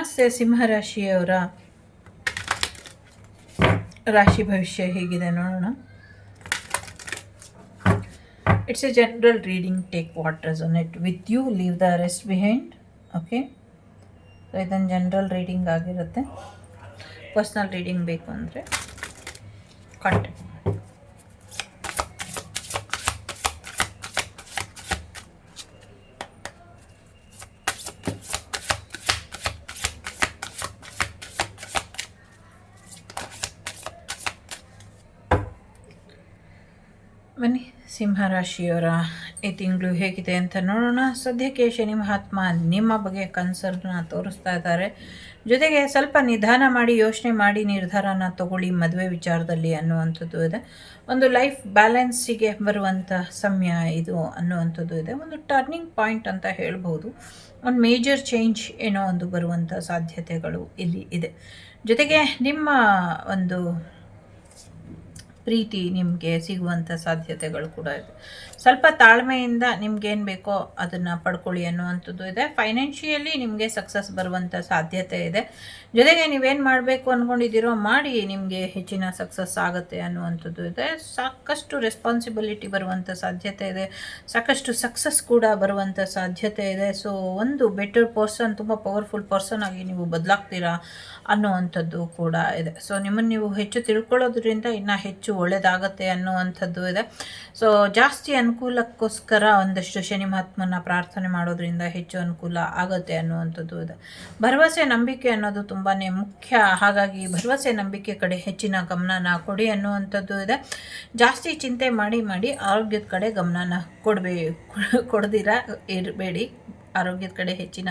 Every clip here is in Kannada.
ನಮಸ್ತೆ. ಸಿಂಹರಾಶಿಯವರ ರಾಶಿ ಭವಿಷ್ಯ ಹೇಗಿದೆ ನೋಡೋಣ. It's a general reading. Take what resonate with you, leave the rest behind. Okay, so ಇದೊಂದು ಜನರಲ್ ರೀಡಿಂಗ್ ಆಗಿರುತ್ತೆ. ಪರ್ಸ್ನಲ್ ರೀಡಿಂಗ್ ಬೇಕು ಅಂದರೆ ಕಾಂಟ್ಯಾಕ್ಟ್ ಮಾಡಿ. ಬನ್ನಿ, ಸಿಂಹರಾಶಿಯವರ ಈ ತಿಂಗಳು ಹೇಗಿದೆ ಅಂತ ನೋಡೋಣ. ಸದ್ಯಕ್ಕೆ ಶನಿ ಮಹಾತ್ಮ ನಿಮ್ಮ ಬಗ್ಗೆ ಕನ್ಸರ್ನ ತೋರಿಸ್ತಾ ಇದ್ದಾರೆ. ಜೊತೆಗೆ ಸ್ವಲ್ಪ ನಿಧಾನ ಮಾಡಿ ಯೋಚನೆ ಮಾಡಿ ನಿರ್ಧಾರನ ತಗೊಳ್ಳಿ ಮದುವೆ ವಿಚಾರದಲ್ಲಿ ಅನ್ನುವಂಥದ್ದು ಇದೆ. ಒಂದು ಲೈಫ್ ಬ್ಯಾಲೆನ್ಸಿಗೆ ಬರುವಂಥ ಸಮಯ ಇದು ಅನ್ನುವಂಥದ್ದು ಇದೆ. ಒಂದು ಟರ್ನಿಂಗ್ ಪಾಯಿಂಟ್ ಅಂತ ಹೇಳ್ಬೋದು. ಒಂದು ಮೇಜರ್ ಚೇಂಜ್ ಏನೋ ಒಂದು ಬರುವಂಥ ಸಾಧ್ಯತೆಗಳು ಇಲ್ಲಿ ಇದೆ. ಜೊತೆಗೆ ನಿಮ್ಮ ಒಂದು ಪ್ರೀತಿ ನಿಮಗೆ ಸಿಗುವಂಥ ಸಾಧ್ಯತೆಗಳು ಕೂಡ ಇದೆ. ಸ್ವಲ್ಪ ತಾಳ್ಮೆಯಿಂದ ನಿಮ್ಗೇನು ಬೇಕೋ ಅದನ್ನು ಪಡ್ಕೊಳ್ಳಿ ಅನ್ನುವಂಥದ್ದು ಇದೆ. ಫೈನಾನ್ಷಿಯಲಿ ನಿಮಗೆ ಸಕ್ಸಸ್ ಬರುವಂಥ ಸಾಧ್ಯತೆ ಇದೆ. ಜೊತೆಗೆ ನೀವೇನು ಮಾಡಬೇಕು ಅಂದ್ಕೊಂಡಿದ್ದೀರೋ ಮಾಡಿ ನಿಮಗೆ ಹೆಚ್ಚಿನ ಸಕ್ಸಸ್ ಆಗುತ್ತೆ ಅನ್ನುವಂಥದ್ದು ಇದೆ. ಸಾಕಷ್ಟು ರೆಸ್ಪಾನ್ಸಿಬಿಲಿಟಿ ಬರುವಂಥ ಸಾಧ್ಯತೆ ಇದೆ. ಸಾಕಷ್ಟು ಸಕ್ಸಸ್ ಕೂಡ ಬರುವಂಥ ಸಾಧ್ಯತೆ ಇದೆ. ಸೊ ಒಂದು ಬೆಟರ್ ಪರ್ಸನ್, ತುಂಬ ಪವರ್ಫುಲ್ ಪರ್ಸನ್ ಆಗಿ ನೀವು ಬದಲಾಗ್ತೀರಾ ಅನ್ನುವಂಥದ್ದು ಕೂಡ ಇದೆ. ಸೊ ನಿಮ್ಮನ್ನು ನೀವು ಹೆಚ್ಚು ತಿಳ್ಕೊಳ್ಳೋದ್ರಿಂದ ಇನ್ನೂ ಹೆಚ್ಚು ಒಳ್ಳೆಯದಾಗತ್ತೆ ಅನ್ನುವಂಥದ್ದು ಇದೆ. ಸೊ ಜಾಸ್ತಿ ಅನುಕೂಲಕ್ಕೋಸ್ಕರ ಒಂದಷ್ಟು ಶನಿ ಮಹಾತ್ಮನ ಪ್ರಾರ್ಥನೆ ಮಾಡೋದ್ರಿಂದ ಹೆಚ್ಚು ಅನುಕೂಲ ಆಗುತ್ತೆ ಅನ್ನುವಂಥದ್ದು ಇದೆ. ಭರವಸೆ ನಂಬಿಕೆ ಅನ್ನೋದು ತುಂಬಾ ಮುಖ್ಯ. ಹಾಗಾಗಿ ಭರವಸೆ ನಂಬಿಕೆ ಕಡೆ ಹೆಚ್ಚಿನ ಗಮನನ ಕೊಡಿ ಅನ್ನುವಂಥದ್ದು ಇದೆ. ಜಾಸ್ತಿ ಚಿಂತೆ ಮಾಡಿ ಆರೋಗ್ಯದ ಕಡೆ ಗಮನನ ಕೊಡದಿರ ಇರಬೇಡಿ. ಆರೋಗ್ಯದ ಕಡೆ ಹೆಚ್ಚಿನ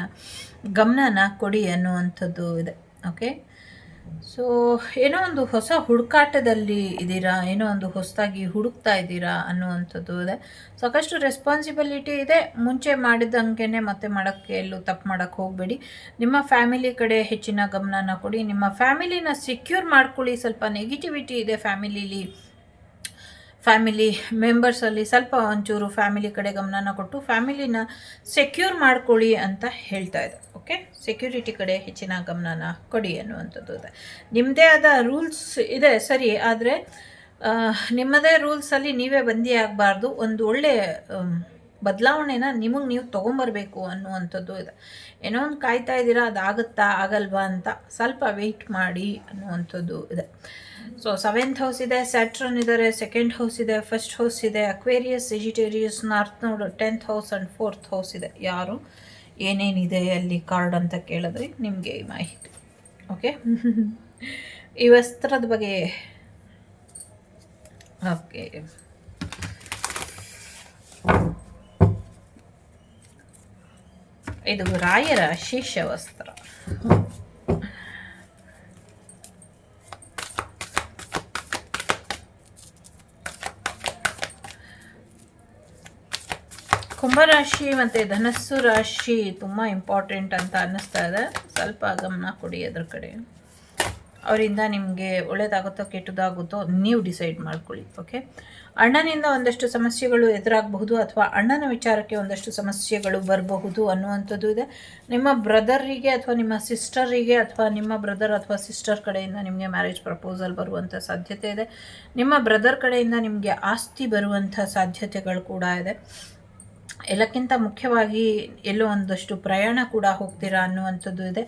ಗಮನನ ಕೊಡಿ ಅನ್ನುವಂಥದ್ದು ಇದೆ. ಓಕೆ, ಸೊ ಏನೋ ಒಂದು ಹೊಸ ಹುಡುಕಾಟದಲ್ಲಿ ಇದ್ದೀರಾ, ಏನೋ ಒಂದು ಹೊಸದಾಗಿ ಹುಡುಕ್ತಾ ಇದ್ದೀರಾ ಅನ್ನುವಂಥದ್ದು ಇದೆ. ಸಾಕಷ್ಟು ರೆಸ್ಪಾನ್ಸಿಬಿಲಿಟಿ ಇದೆ. ಮುಂಚೆ ಮಾಡಿದಂಗೆ ಮತ್ತೆ ಮಾಡೋಕ್ಕೆ ಎಲ್ಲೂ ತಪ್ಪು ಮಾಡೋಕ್ಕೆ ಹೋಗಬೇಡಿ. ನಿಮ್ಮ ಫ್ಯಾಮಿಲಿ ಕಡೆ ಹೆಚ್ಚಿನ ಗಮನನ ಕೊಡಿ. ನಿಮ್ಮ ಫ್ಯಾಮಿಲಿನ ಸೆಕ್ಯೂರ್ ಮಾಡ್ಕೊಳ್ಳಿ. ಸ್ವಲ್ಪ ನೆಗೆಟಿವಿಟಿ ಇದೆ ಫ್ಯಾಮಿಲಿ ಮೆಂಬರ್ಸಲ್ಲಿ. ಸ್ವಲ್ಪ ಒಂಚೂರು ಫ್ಯಾಮಿಲಿ ಕಡೆ ಗಮನನ ಕೊಟ್ಟು ಫ್ಯಾಮಿಲಿನ ಸೆಕ್ಯೂರ್ ಮಾಡ್ಕೊಳ್ಳಿ ಅಂತ ಹೇಳ್ತಾ ಇದೆ. ಓಕೆ, ಸೆಕ್ಯೂರಿಟಿ ಕಡೆ ಹೆಚ್ಚಿನ ಗಮನನ ಕೊಡಿ ಅನ್ನುವಂಥದ್ದು ಇದೆ. ನಿಮ್ಮದೇ ಆದ ರೂಲ್ಸ್ ಇದೆ ಸರಿ, ಆದರೆ ನಿಮ್ಮದೇ ರೂಲ್ಸಲ್ಲಿ ನೀವೇ ಬಂದಿ ಆಗಬಾರ್ದು. ಒಂದು ಒಳ್ಳೆ ಬದಲಾವಣೆನ ನಿಮಗೆ ನೀವು ತೊಗೊಂಬರ್ಬೇಕು ಅನ್ನುವಂಥದ್ದು ಇದೆ. ಏನೋ ಒಂದು ಕಾಯ್ತಾ ಇದ್ದೀರಾ, ಅದಾಗುತ್ತಾ ಆಗಲ್ವಾ ಅಂತ ಸ್ವಲ್ಪ ವೆಯ್ಟ್ ಮಾಡಿ ಅನ್ನುವಂಥದ್ದು ಇದೆ. ಸೊ 7th ಹೌಸ್ ಇದೆ, ಸ್ಯಾಟ್ರನ್ ಇದ್ದಾರೆ, 2nd ಹೌಸ್ ಇದೆ, 1st ಹೌಸ್ ಇದೆ, ಅಕ್ವೇರಿಯಸ್, ಸೆಜಿಟೇರಿಯಸ್, ನಾರ್ತ್ ನೋಡ್, 10th house and 4th house ಇದೆ. ಯಾರು ಏನೇನಿದೆ ಅಲ್ಲಿ ಕಾರ್ಡ್ ಅಂತ ಕೇಳಿದ್ರೆ ನಿಮಗೆ ಈ ಮಾಹಿತಿ. ಓಕೆ, ಈ ವಸ್ತ್ರದ ಬಗ್ಗೆ ಓಕೆ, ಇದು ರಾಯರ ಶೇಷ ವಸ್ತ್ರ. ಕುಂಭರಾಶಿ ಮತ್ತು ಧನಸ್ಸು ರಾಶಿ ತುಂಬ ಇಂಪಾರ್ಟೆಂಟ್ ಅಂತ ಅನ್ನಿಸ್ತಾ ಇದೆ. ಸ್ವಲ್ಪ ಗಮನ ಕೊಡಿ ಅದ್ರ ಕಡೆ. ಅವರಿಂದ ನಿಮಗೆ ಒಳ್ಳೇದಾಗುತ್ತೋ ಕೆಟ್ಟದಾಗುತ್ತೋ ನೀವು ಡಿಸೈಡ್ ಮಾಡ್ಕೊಳ್ಳಿ. ಓಕೆ, ಅಣ್ಣನಿಂದ ಒಂದಷ್ಟು ಸಮಸ್ಯೆಗಳು ಎದುರಾಗಬಹುದು ಅಥವಾ ಅಣ್ಣನ ವಿಚಾರಕ್ಕೆ ಒಂದಷ್ಟು ಸಮಸ್ಯೆಗಳು ಬರಬಹುದು ಅನ್ನುವಂಥದ್ದು ಇದೆ. ನಿಮ್ಮ ಬ್ರದರಿಗೆ ಅಥವಾ ನಿಮ್ಮ ಸಿಸ್ಟರಿಗೆ ಅಥವಾ ನಿಮ್ಮ ಬ್ರದರ್ ಅಥವಾ ಸಿಸ್ಟರ್ ಕಡೆಯಿಂದ ನಿಮಗೆ ಮ್ಯಾರೇಜ್ ಪ್ರಪೋಸಲ್ ಬರುವಂಥ ಸಾಧ್ಯತೆ ಇದೆ. ನಿಮ್ಮ ಬ್ರದರ್ ಕಡೆಯಿಂದ ನಿಮಗೆ ಆಸ್ತಿ ಬರುವಂಥ ಸಾಧ್ಯತೆಗಳು ಕೂಡ ಇದೆ. ಎಲ್ಲಕ್ಕಿಂತ ಮುಖ್ಯವಾಗಿ ಎಲ್ಲೋ ಒಂದಷ್ಟು ಪ್ರಯಾಣ ಕೂಡ ಹೋಗ್ತೀರಾ ಅನ್ನುವಂಥದ್ದು ಇದೆ.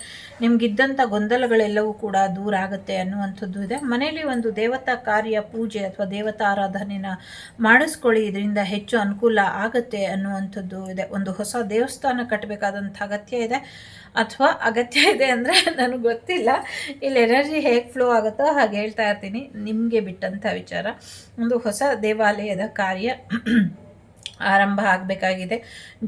ನಿಮಗಿದ್ದಂಥ ಗೊಂದಲಗಳೆಲ್ಲವೂ ಕೂಡ ದೂರ ಆಗುತ್ತೆ ಅನ್ನುವಂಥದ್ದು ಇದೆ. ಮನೆಯಲ್ಲಿ ಒಂದು ದೇವತಾ ಕಾರ್ಯ, ಪೂಜೆ ಅಥವಾ ದೇವತಾ ಆರಾಧನೆನ ಮಾಡಿಸ್ಕೊಳ್ಳಿ. ಇದರಿಂದ ಹೆಚ್ಚು ಅನುಕೂಲ ಆಗುತ್ತೆ ಅನ್ನುವಂಥದ್ದು ಇದೆ. ಒಂದು ಹೊಸ ದೇವಸ್ಥಾನ ಕಟ್ಟಬೇಕಾದಂಥ ಅಗತ್ಯ ಇದೆ, ಅಥವಾ ಅಗತ್ಯ ಇದೆ ಅಂದರೆ ನನಗೆ ಗೊತ್ತಿಲ್ಲ. ಇಲ್ಲಿ ಎನರ್ಜಿ ಹೇಗೆ ಫ್ಲೋ ಆಗುತ್ತೋ ಹಾಗೆ ಹೇಳ್ತಾ ಇರ್ತೀನಿ, ನಿಮಗೆ ಬಿಟ್ಟಂಥ ವಿಚಾರ. ಒಂದು ಹೊಸ ದೇವಾಲಯದ ಕಾರ್ಯ ಆರಂಭ ಆಗಬೇಕಾಗಿದೆ.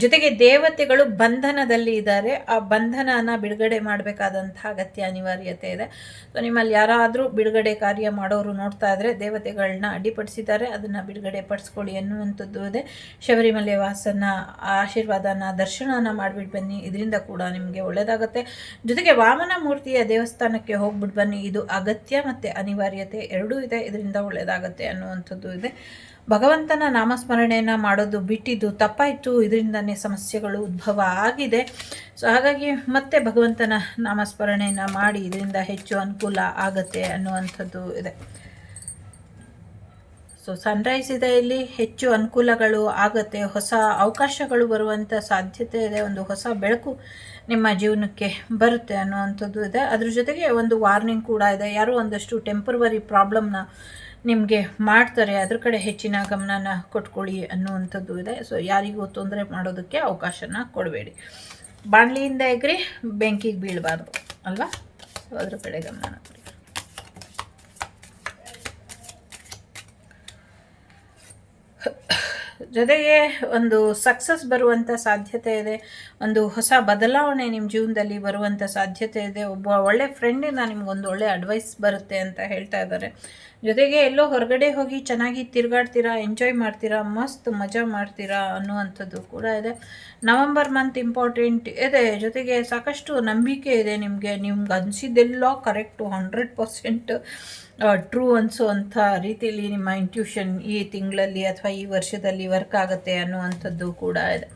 ಜೊತೆಗೆ ದೇವತೆಗಳು ಬಂಧನದಲ್ಲಿ ಇದ್ದಾರೆ. ಆ ಬಂಧನನ ಬಿಡುಗಡೆ ಮಾಡಬೇಕಾದಂಥ ಅಗತ್ಯ ಅನಿವಾರ್ಯತೆ ಇದೆ. ಸೊ ನಿಮ್ಮಲ್ಲಿ ಯಾರಾದರೂ ಬಿಡುಗಡೆ ಕಾರ್ಯ ಮಾಡೋರು ನೋಡ್ತಾ ಇದ್ದರೆ ದೇವತೆಗಳನ್ನ ಅಡ್ಡಿಪಡಿಸಿದ್ದಾರೆ, ಅದನ್ನು ಬಿಡುಗಡೆ ಪಡಿಸ್ಕೊಳ್ಳಿ ಅನ್ನುವಂಥದ್ದು ಇದೆ. ಶಬರಿಮಲೆ ವಾಸನ ಆಶೀರ್ವಾದನ ದರ್ಶನನ ಮಾಡಿಬಿಟ್ಟು ಬನ್ನಿ, ಇದರಿಂದ ಕೂಡ ನಿಮಗೆ ಒಳ್ಳೆಯದಾಗುತ್ತೆ. ಜೊತೆಗೆ ವಾಮನ ಮೂರ್ತಿಯ ದೇವಸ್ಥಾನಕ್ಕೆ ಹೋಗ್ಬಿಟ್ಟು ಬನ್ನಿ, ಇದು ಅಗತ್ಯ ಮತ್ತು ಅನಿವಾರ್ಯತೆ ಎರಡೂ ಇದೆ, ಇದರಿಂದ ಒಳ್ಳೆಯದಾಗುತ್ತೆ ಅನ್ನುವಂಥದ್ದು ಇದೆ. ಭಗವಂತನ ನಾಮಸ್ಮರಣೆಯನ್ನು ಮಾಡೋದು ಬಿಟ್ಟಿದ್ದು ತಪ್ಪಾಯಿತು, ಇದರಿಂದನೇ ಸಮಸ್ಯೆಗಳು ಉದ್ಭವ ಆಗಿದೆ. ಸೊ ಹಾಗಾಗಿ ಮತ್ತೆ ಭಗವಂತನ ನಾಮಸ್ಮರಣೆಯನ್ನು ಮಾಡಿ ಇದರಿಂದ ಹೆಚ್ಚು ಅನುಕೂಲ ಆಗತ್ತೆ ಅನ್ನುವಂಥದ್ದು ಇದೆ. ಸೊ ಸನ್ರೈಸ್ ಇದೆ, ಇಲ್ಲಿ ಹೆಚ್ಚು ಅನುಕೂಲಗಳು ಆಗುತ್ತೆ, ಹೊಸ ಅವಕಾಶಗಳು ಬರುವಂಥ ಸಾಧ್ಯತೆ ಇದೆ, ಒಂದು ಹೊಸ ಬೆಳಕು ನಿಮ್ಮ ಜೀವನಕ್ಕೆ ಬರುತ್ತೆ ಅನ್ನುವಂಥದ್ದು ಇದೆ. ಅದ್ರ ಜೊತೆಗೆ ಒಂದು ವಾರ್ನಿಂಗ್ ಕೂಡ ಇದೆ, ಯಾರೋ ಒಂದಷ್ಟು ಟೆಂಪರವರಿ ಪ್ರಾಬ್ಲಮ್ನ ನಿಮಗೆ ಮಾಡ್ತಾರೆ, ಅದ್ರ ಕಡೆ ಹೆಚ್ಚಿನ ಗಮನನ ಕೊಟ್ಕೊಳ್ಳಿ ಅನ್ನುವಂಥದ್ದು ಇದೆ. ಸೊ ಯಾರಿಗೂ ತೊಂದರೆ ಮಾಡೋದಕ್ಕೆ ಅವಕಾಶನ ಕೊಡಬೇಡಿ. ಬಾಣಲಿಯಿಂದ ಎಗ್ರಿ ಬೆಂಕಿಗೆ ಬೀಳಬಾರ್ದು ಅಲ್ವಾ, ಸೊ ಅದ್ರ ಕಡೆ ಗಮನ ಕೊಡಿ. ಜೊತೆಗೆ ಒಂದು ಸಕ್ಸಸ್ ಬರುವಂಥ ಸಾಧ್ಯತೆ ಇದೆ, ಒಂದು ಹೊಸ ಬದಲಾವಣೆ ನಿಮ್ಮ ಜೀವನದಲ್ಲಿ ಬರುವಂಥ ಸಾಧ್ಯತೆ ಇದೆ. ಒಬ್ಬ ಒಳ್ಳೆ ಫ್ರೆಂಡಿಂದ ನಿಮ್ಗೊಂದು ಒಳ್ಳೆ ಅಡ್ವೈಸ್ ಬರುತ್ತೆ ಅಂತ ಹೇಳ್ತಾ ಇದ್ದಾರೆ. ಜೊತೆಗೆ ಎಲ್ಲೋ ಹೊರಗಡೆ ಹೋಗಿ ಚೆನ್ನಾಗಿ ತಿರುಗಾಡ್ತೀರಾ, ಎಂಜಾಯ್ ಮಾಡ್ತೀರಾ, ಮಸ್ತ್ ಮಜಾ ಮಾಡ್ತೀರಾ ಅನ್ನುವಂಥದ್ದು ಕೂಡ ಇದೆ. ನವಂಬರ್ ಮಂತ್ ಇಂಪಾರ್ಟೆಂಟ್ ಇದೆ. ಜೊತೆಗೆ ಸಾಕಷ್ಟು ನಂಬಿಕೆ ಇದೆ ನಿಮಗೆ ಅನಿಸಿದ್ದೆಲ್ಲ ಕರೆಕ್ಟು 100% ಟ್ರೂ ಅನಿಸೋವಂಥ ರೀತಿಯಲ್ಲಿ ನಿಮ್ಮ ಇಂಟ್ಯೂಷನ್ ಈ ತಿಂಗಳಲ್ಲಿ ಅಥವಾ ಈ ವರ್ಷದಲ್ಲಿ ವರ್ಕ್ ಆಗುತ್ತೆ ಅನ್ನುವಂಥದ್ದು ಕೂಡ ಇದೆ.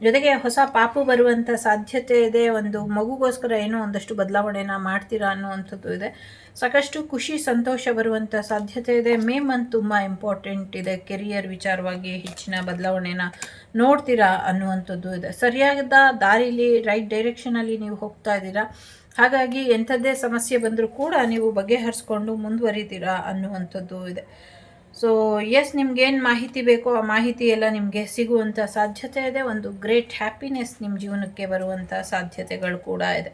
ಜೊತೆಗೆ ಹೊಸ ಪಾಪು ಬರುವಂಥ ಸಾಧ್ಯತೆ ಇದೆ, ಒಂದು ಮಗುಗೋಸ್ಕರ ಏನೋ ಒಂದಷ್ಟು ಬದಲಾವಣೆನ ಮಾಡ್ತೀರಾ ಅನ್ನುವಂಥದ್ದು ಇದೆ. ಸಾಕಷ್ಟು ಖುಷಿ ಸಂತೋಷ ಬರುವಂಥ ಸಾಧ್ಯತೆ ಇದೆ. ಮೇ ಮಂತ್ ತುಂಬ ಇಂಪಾರ್ಟೆಂಟ್ ಇದೆ, ಕೆರಿಯರ್ ವಿಚಾರವಾಗಿ ಹೆಚ್ಚಿನ ಬದಲಾವಣೆನ ನೋಡ್ತೀರಾ ಅನ್ನುವಂಥದ್ದು ಇದೆ. ಸರಿಯಾದ ದಾರಿಲಿ ರೈಟ್ ಡೈರೆಕ್ಷನಲ್ಲಿ ನೀವು ಹೋಗ್ತಾ ಇದ್ದೀರಾ, ಹಾಗಾಗಿ ಎಂಥದ್ದೇ ಸಮಸ್ಯೆ ಬಂದರೂ ಕೂಡ ನೀವು ಬಗೆಹರಿಸ್ಕೊಂಡು ಮುಂದುವರಿತೀರಾ ಅನ್ನುವಂಥದ್ದು ಇದೆ. ಸೊ ಎಸ್, ನಿಮ್ಗೇನು ಮಾಹಿತಿ ಬೇಕೋ ಆ ಮಾಹಿತಿ ಎಲ್ಲ ನಿಮಗೆ ಸಿಗುವಂಥ ಸಾಧ್ಯತೆ ಇದೆ. ಒಂದು ಗ್ರೇಟ್ ಹ್ಯಾಪಿನೆಸ್ ನಿಮ್ಮ ಜೀವನಕ್ಕೆ ಬರುವಂಥ ಸಾಧ್ಯತೆಗಳು ಕೂಡ ಇದೆ.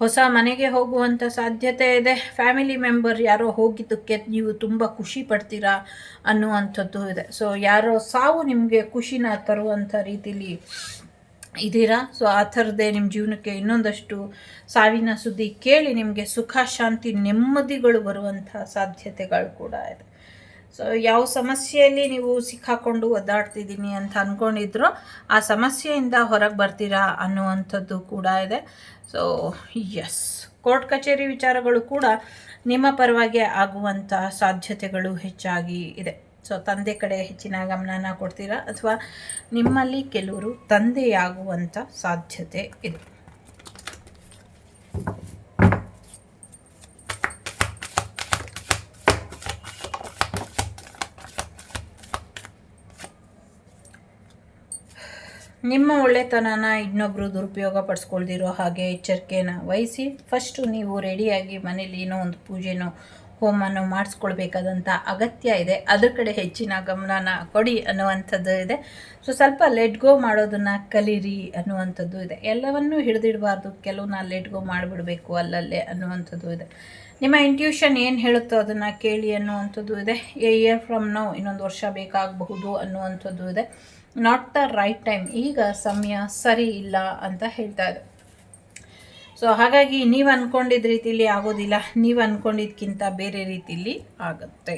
ಹೊಸ ಮನೆಗೆ ಹೋಗುವಂಥ ಸಾಧ್ಯತೆ ಇದೆ. ಫ್ಯಾಮಿಲಿ ಮೆಂಬರ್ ಯಾರೋ ಹೋಗಿದ್ದಕ್ಕೆ ನೀವು ತುಂಬ ಖುಷಿ ಪಡ್ತೀರಾ ಅನ್ನುವಂಥದ್ದು ಇದೆ. ಸೊ ಯಾರೋ ಸಾವು ನಿಮಗೆ ಖುಷಿನ ತರುವಂಥ ರೀತಿಲಿ ಇದ್ದೀರಾ. ಸೊ ಆ ಥರದ್ದೇ ನಿಮ್ಮ ಜೀವನಕ್ಕೆ ಇನ್ನೊಂದಷ್ಟು ಸಾವಿನ ಸುದ್ದಿ ಕೇಳಿ ನಿಮಗೆ ಸುಖ ಶಾಂತಿ ನೆಮ್ಮದಿಗಳು ಬರುವಂಥ ಸಾಧ್ಯತೆಗಳು ಕೂಡ ಇದೆ. ಸೊ ಯಾವ ಸಮಸ್ಯೆಯಲ್ಲಿ ನೀವು ಸಿಕ್ಕಾಕೊಂಡು ಒದ್ದಾಡ್ತಿದ್ದೀನಿ ಅಂತ ಅಂದ್ಕೊಂಡಿದ್ರೋ ಆ ಸಮಸ್ಯೆಯಿಂದ ಹೊರಗೆ ಬರ್ತೀರಾ ಅನ್ನುವಂಥದ್ದು ಕೂಡ ಇದೆ. ಸೊ ಎಸ್, ಕೋರ್ಟ್ ಕಚೇರಿ ವಿಚಾರಗಳು ಕೂಡ ನಿಮ್ಮ ಪರವಾಗಿ ಆಗುವಂಥ ಸಾಧ್ಯತೆಗಳು ಹೆಚ್ಚಾಗಿ ಇದೆ. ಸೊ ತಂದೆ ಕಡೆ ಹೆಚ್ಚಿನ ಗಮನನ ಕೊಡ್ತೀರಾ ಅಥವಾ ನಿಮ್ಮಲ್ಲಿ ಕೆಲವರು ತಂದೆಯಾಗುವಂಥ ಸಾಧ್ಯತೆ ಇದೆ. ನಿಮ್ಮ ಒಳ್ಳೆತನನ ಇನ್ನೊಬ್ಬರು ದುರುಪಯೋಗ ಪಡಿಸ್ಕೊಳ್ದಿರೋ ಹಾಗೆ ಎಚ್ಚರಿಕೆನ ವಹಿಸಿ. ಫಸ್ಟು ನೀವು ರೆಡಿಯಾಗಿ ಮನೇಲಿ ಏನೋ ಒಂದು ಪೂಜೆನೋ ಹೋಮನೋ ಮಾಡಿಸ್ಕೊಳ್ಬೇಕಾದಂಥ ಅಗತ್ಯ ಇದೆ, ಅದ್ರ ಕಡೆ ಹೆಚ್ಚಿನ ಗಮನನ ಕೊಡಿ ಅನ್ನುವಂಥದ್ದು ಇದೆ. ಸೊ ಸ್ವಲ್ಪ ಲೆಟ್ ಗೋ ಮಾಡೋದನ್ನು ಕಲೀರಿ ಅನ್ನುವಂಥದ್ದು ಇದೆ. ಎಲ್ಲವನ್ನೂ ಹಿಡಿದಿಡಬಾರ್ದು, ಕೆಲವನ್ನ ಲೆಟ್ ಗೋ ಮಾಡಿಬಿಡಬೇಕು ಅಲ್ಲಲ್ಲೇ ಅನ್ನುವಂಥದ್ದು ಇದೆ. ನಿಮ್ಮ ಇಂಟ್ಯೂಷನ್ ಏನು ಹೇಳುತ್ತೋ ಅದನ್ನು ಕೇಳಿ ಅನ್ನುವಂಥದ್ದು ಇದೆ. ಎ ಇಯರ್ ಫ್ರಮ್ ನೌ, ಇನ್ನೊಂದು ವರ್ಷ ಬೇಕಾಗಬಹುದು ಅನ್ನುವಂಥದ್ದು ಇದೆ. ನಾಟ್ ದ ರೈಟ್ ಟೈಮ್, ಈಗ ಸಮಯ ಸರಿ ಇಲ್ಲ ಅಂತ ಹೇಳ್ತಾ ಇದೆ. ಸೊ ಹಾಗಾಗಿ ನೀವು ಅಂದ್ಕೊಂಡಿದ್ದ ರೀತಿಯಲ್ಲಿ ಆಗೋದಿಲ್ಲ, ನೀವು ಅಂದ್ಕೊಂಡಿದ್ದಕ್ಕಿಂತ ಬೇರೆ ರೀತಿಯಲ್ಲಿ ಆಗುತ್ತೆ.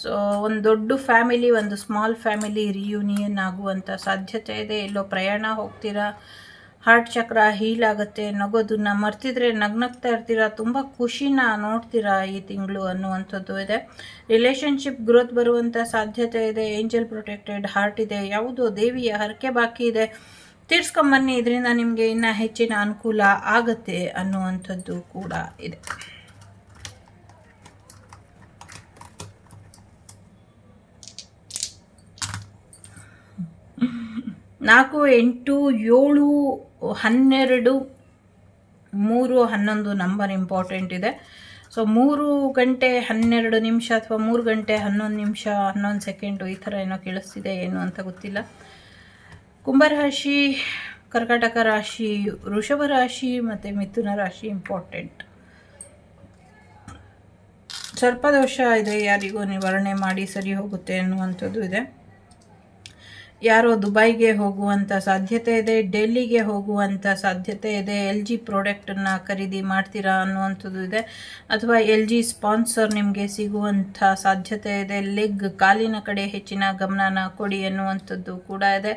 ಸೊ ಒಂದು ದೊಡ್ಡ ಫ್ಯಾಮಿಲಿ, ಒಂದು ಸ್ಮಾಲ್ ಫ್ಯಾಮಿಲಿ ರಿಯೂನಿಯನ್ ಆಗುವಂಥ ಸಾಧ್ಯತೆ ಇದೆ. ಎಲ್ಲೋ ಪ್ರಯಾಣ ಹೋಗ್ತೀರಾ, ಹಾರ್ಟ್ ಚಕ್ರ ಹೀಲ್ ಆಗುತ್ತೆ, ನಗೋದನ್ನ ಮರ್ತಿದ್ರೆ ನಗ್ನಗ್ತಾ ಇರ್ತೀರಾ, ತುಂಬ ಖುಷಿನ ನೋಡ್ತೀರಾ ಈ ತಿಂಗಳು ಅನ್ನುವಂಥದ್ದು ಇದೆ. ರಿಲೇಷನ್ಶಿಪ್ ಗ್ರೋತ್ ಬರುವಂಥ ಸಾಧ್ಯತೆ ಇದೆ. ಏಂಜಲ್ ಪ್ರೊಟೆಕ್ಟೆಡ್ ಹಾರ್ಟ್ ಇದೆ. ಯಾವುದೋ ದೇವಿಯ ಹರಕೆ ಬಾಕಿ ಇದೆ, ತೀರ್ಸ್ಕೊಂಬನ್ನಿ, ಇದರಿಂದ ನಿಮಗೆ ಇನ್ನೂ ಹೆಚ್ಚಿನ ಅನುಕೂಲ ಆಗುತ್ತೆ ಅನ್ನುವಂಥದ್ದು ಕೂಡ ಇದೆ. 4, 8, 7, 12, 3, 11 ನಂಬರ್ ಇಂಪಾರ್ಟೆಂಟ್ ಇದೆ. ಸೊ 3 ಗಂಟೆ 12 ನಿಮಿಷ ಅಥವಾ 3 ಗಂಟೆ 11 ನಿಮಿಷ 11 ಸೆಕೆಂಡು ಈ ಥರ ಏನೋ ಕೇಳಿಸ್ತಿದೆ, ಏನು ಅಂತ ಗೊತ್ತಿಲ್ಲ. ಕುಂಭರಾಶಿ, ಕರ್ಕಾಟಕ ರಾಶಿ, ವೃಷಭ ರಾಶಿ ಮತ್ತು ಮಿಥುನ ರಾಶಿ ಇಂಪಾರ್ಟೆಂಟ್. ಸರ್ಪದೋಷ ಇದೆ, ಯಾರಿಗೂ ನಿವಾರಣೆ ಮಾಡಿ ಸರಿ ಹೋಗುತ್ತೆ ಅನ್ನುವಂಥದ್ದು ಇದೆ. ಯಾರೋ ದುಬೈಗೆ ಹೋಗುವಂಥ ಸಾಧ್ಯತೆ ಇದೆ, ಡೆಲ್ಲಿಗೆ ಹೋಗುವಂಥ ಸಾಧ್ಯತೆ ಇದೆ. LG ಪ್ರಾಡಕ್ಟನ್ನು ಖರೀದಿ ಮಾಡ್ತೀರಾ ಅನ್ನುವಂಥದ್ದು ಇದೆ, ಅಥವಾ LG ಸ್ಪಾನ್ಸರ್ ನಿಮಗೆ ಸಿಗುವಂಥ ಸಾಧ್ಯತೆ ಇದೆ. ಲೆಗ್, ಕಾಲಿನ ಕಡೆ ಹೆಚ್ಚಿನ ಗಮನನ ಕೊಡಿ ಅನ್ನುವಂಥದ್ದು ಕೂಡ ಇದೆ.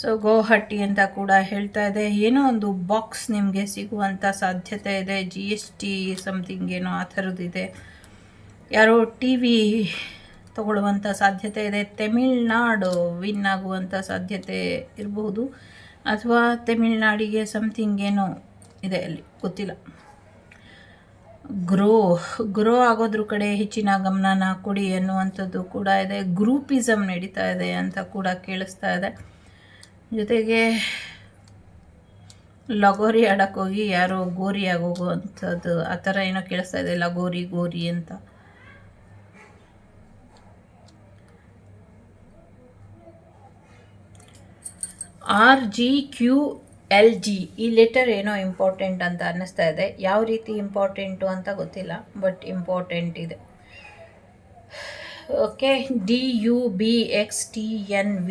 ಸೊ ಗೌಹಟ್ಟಿ ಅಂತ ಕೂಡ ಹೇಳ್ತಾ ಇದೆ. ಏನೋ ಒಂದು ಬಾಕ್ಸ್ ನಿಮಗೆ ಸಿಗುವಂಥ ಸಾಧ್ಯತೆ ಇದೆ. GST ಸಮಥಿಂಗ್ ಏನೋ ಆ ಥರದ್ದಿದೆ. ಯಾರೋ ಟಿ ವಿ ತಗೊಳ್ಳುವಂಥ ಸಾಧ್ಯತೆ ಇದೆ. ತಮಿಳ್ನಾಡು ವಿನ್ ಆಗುವಂಥ ಸಾಧ್ಯತೆ ಇರಬಹುದು, ಅಥವಾ ತಮಿಳ್ನಾಡಿಗೆ ಸಮಥಿಂಗ್ ಏನೋ ಇದೆ ಅಲ್ಲಿ, ಗೊತ್ತಿಲ್ಲ. ಗ್ರೋ ಆಗೋದ್ರ ಕಡೆ ಹೆಚ್ಚಿನ ಗಮನನ ಕೊಡಿ ಅನ್ನುವಂಥದ್ದು ಕೂಡ ಇದೆ. ಗ್ರೂಪಿಸಮ್ ನಡೀತಾ ಇದೆ ಅಂತ ಕೂಡ ಕೇಳಿಸ್ತಾ ಇದೆ. ಜೊತೆಗೆ ಲಗೋರಿ ಆಡೋಕ್ಕೋಗಿ ಯಾರೋ ಗೋರಿ ಆಗೋಗುವಂಥದ್ದು ಆ ಥರ ಏನೋ ಕೇಳಿಸ್ತಾ ಇದೆ, ಗೋರಿ ಅಂತ. RGQLG ಈ ಲೆಟರ್ ಏನೋ ಇಂಪಾರ್ಟೆಂಟ್ ಅಂತ ಅನ್ನಿಸ್ತಾ ಇದೆ. ಯಾವ ರೀತಿ ಇಂಪಾರ್ಟೆಂಟು ಅಂತ ಗೊತ್ತಿಲ್ಲ, ಬಟ್ ಇಂಪಾರ್ಟೆಂಟ್ ಇದೆ. Okay, DUBXTNV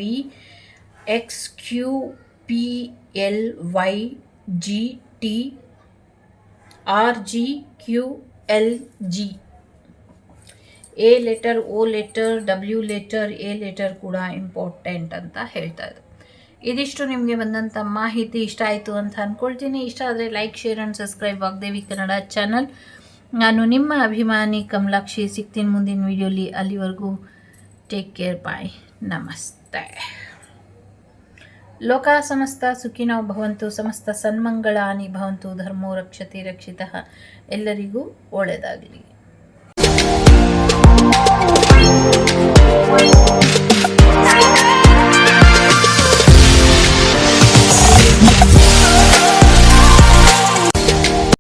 XQPLYGT RGQLG. A letter, O letter, W letter, A letter ಕೂಡ ಇಂಪಾರ್ಟೆಂಟ್ ಅಂತ ಹೇಳ್ತಾ ಇದೆ. ಇದಿಷ್ಟು ನಿಮಗೆ ಬಂದಂಥ ಮಾಹಿತಿ ಇಷ್ಟ ಆಯಿತು ಅಂತ ಅಂದ್ಕೊಳ್ತೀನಿ. ಇಷ್ಟ ಆದರೆ like, share and subscribe Vagdevi Kannada channel. ನಾನು ನಿಮ್ಮ ಅಭಿಮಾನಿ ಕಮಲಾಕ್ಷಿ. ಸಿಗ್ತೀನಿ ಮುಂದಿನ ವಿಡಿಯೋಲಿ. ಅಲ್ಲಿವರೆಗೂ ಟೇಕ್ ಕೇರ್, ಬಾಯ್, ನಮಸ್ತೆ. ಲೋಕ ಸಮಸ್ತ ಸುಖಿನೋ ಭವಂತು, ಸಮಸ್ತ ಸನ್ಮಂಗಳಾನಿ ಭವಂತು, ಧರ್ಮೋ ರಕ್ಷತೆ ರಕ್ಷಿತಃ. ಎಲ್ಲರಿಗೂ ಒಳ್ಳೆಯದಾಗಲಿ.